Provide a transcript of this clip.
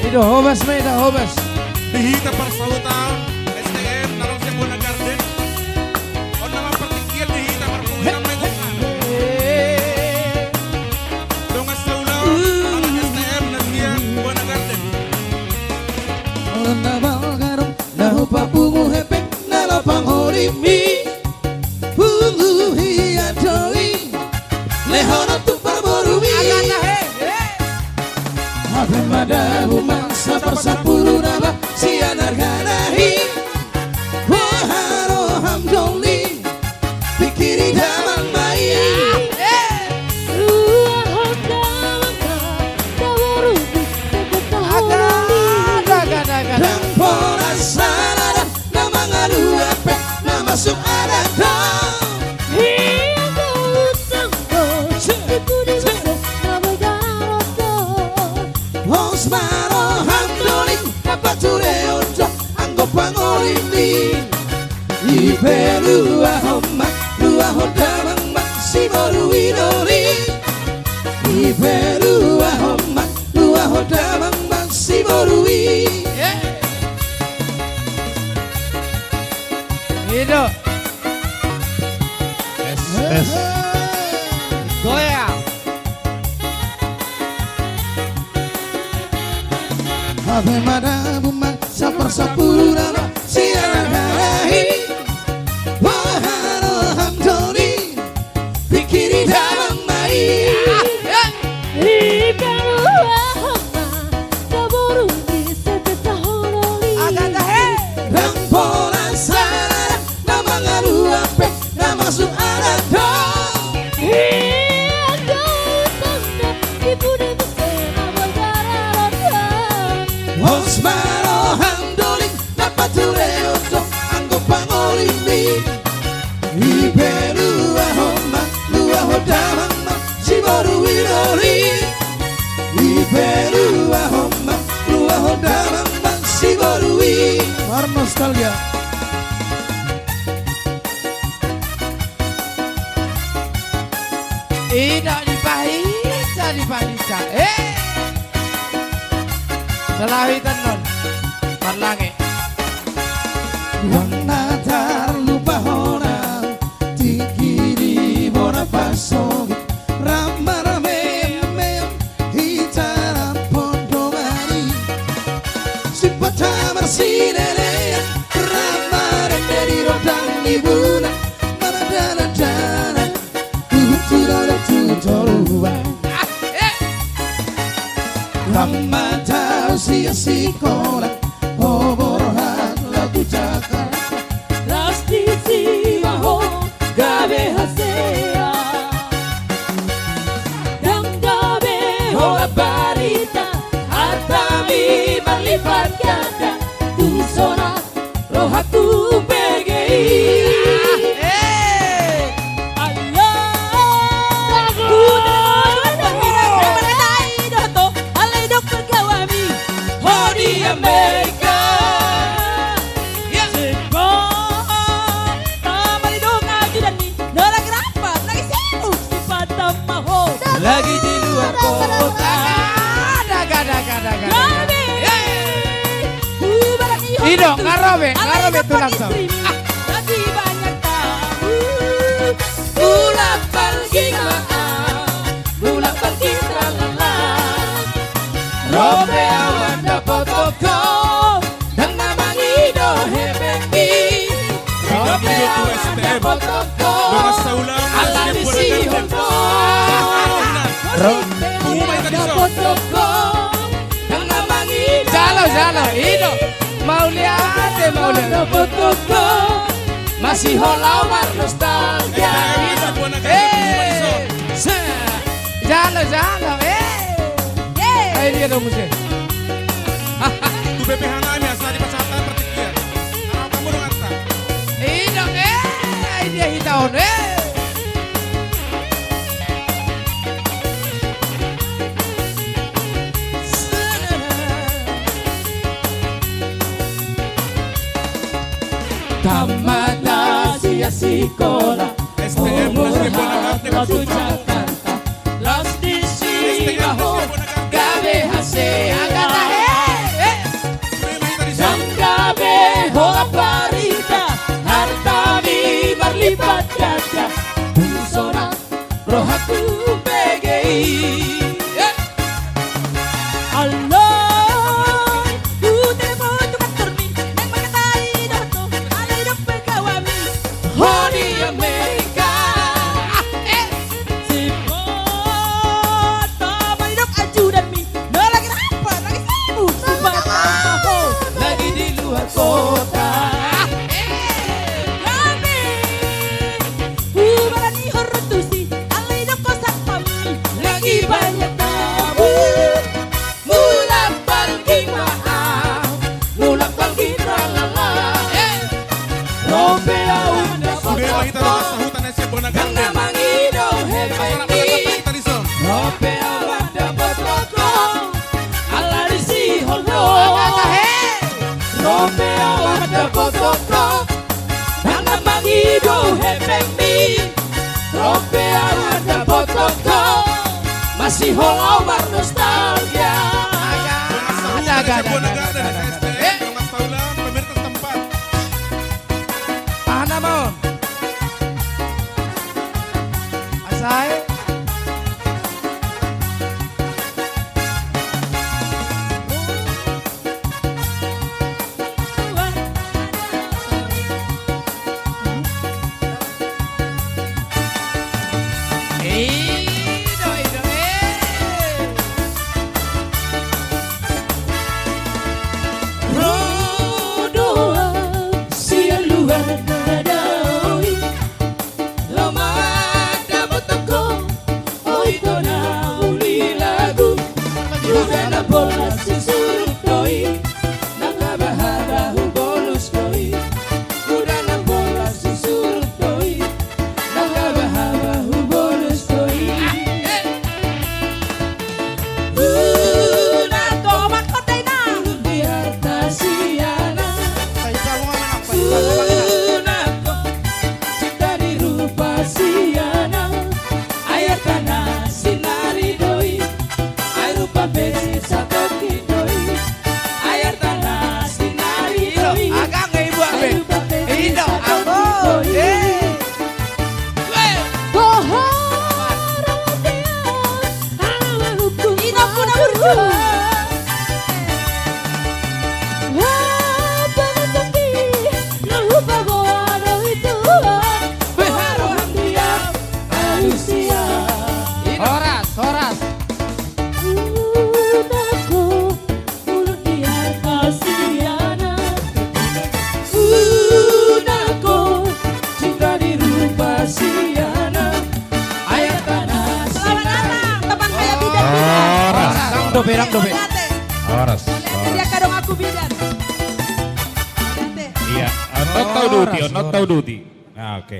Ido hobas me ida hobas. Dihita parsahutan STM narong sa Buona Garden. O naman partikyal dihita parpuwinan may gungan. Dungas sa ulaw, parang STM nagiyang Buona Garden. Ona balgarom na hupapungu hepek na lapang horimi. Pungu hiya doi lehono tu parborumi. Ave madahu mangsa persapuru nama sianar ganahi. Waharo hamdoli pikiri damang mai. Dan pora sana nama ngadu epek nama masuk ada dong. Osmaro hamdoli kapature ojo anggo pangolimi. Iberu ahoma dua hodamang maksimo ruinori. Iberu ahoma dua hodamang maksimo ruinori. Itu S. goyang. Ave madabu mangsa persapuru nama siaran harahi. Waharo hamdoli pikiri damang mai. Dan pola sana nama ngadu apek nama masuk ada dong. Osmaro hamdoli kapature ojo anggo pangolimi. Iberu ahoma dua hodamang maksimo ruinori. Iberu ahoma dua hodamang maksimo ruinori. War nostalgia. Ida dipahita. Selawitan non Marlange. Wang natar lupa hona tikiri bona pasogi. Rama rame mem hitaram pondo mari. Sipata marsinere rama renderi rodang ibuna. Manadana dana tuturo tutorua. Rama sia sekolah oborohan lagu Jakarta. Rastisi baho gabe hasea dan gabe hoa barita atami malipat ganda tu sona rohaku begei. Amerika, lagi di luar kota. Ido ngarobe tulang sam. Lagi banyak tahu. Bulat pergi bulat pergi tralala. Robe awan dapat toko dan nama Ido hebengi. Robe awan dapat toko Dungas sa ulaw, alami Buona si Garden. Honto. Umay ka dito. Dapat toko dan nama Ido. Jalo Ido mau lihat dapat toko masih holawar nostalgia. STM sa Buona Garden. Jalo Ayo dia dong musik. Tu BPH namin sa di pasatan partikyal. Araw ka mo nung ata. Idong ay dia hitaon Tamada siya sekolah STM na sa Buona Garden. Lagu Jakarta. Rastisi baho gabe hasea. rohaku PGI. Allah, ku telepon tukang turmi, neng mengetai dorto, ada hidup pegawami. Honi Amerika, si foto hidup ajudan mi. Nah lagi apa? Lagi sibuk, lagi di luar kota. Kami, ubarani hortusi, ala hidup kosan kami. Lagi banyak tamu. Mulak pergi maaf, mulak pergi tralala. Rompea unda Sudah kita dapat sahutan SM Bona karena Garden. mangido Anak-anak hepengi. kita di son. Rompea unda potoko, ala risi holdo. Rompea unda potoko, karena mangido hepengi. Rompea unda potoko, masih hollow bernostalgia. Sahutan SM Bona Garden STM Mas Taulan pemirsa setempat. Tahan naman. Asay. Ido, ido, Rodoa sia luar nadoi, lama dapat teko, oi tona uli lagu, udah na bola susuruk doi, nakabahara hubolus doi, udah na bola susuruk doi, nakabahara hubolus doi. Tomat kotai na di atas siana. Sunako cinta di rupa siana. Ayat tanah sinari doi, ay rupa besi satu doi. Ayat tanah sinari doi, Agak nggak ibu ay abe? rupa besi Ido, satu aku. doi. Ina puna berjuang. Horas, horas. Rang dobe, rang dobe. Horas. Dia kadang aku bidan. Iya, not tahu duty, not tahu duty. Nah, oke.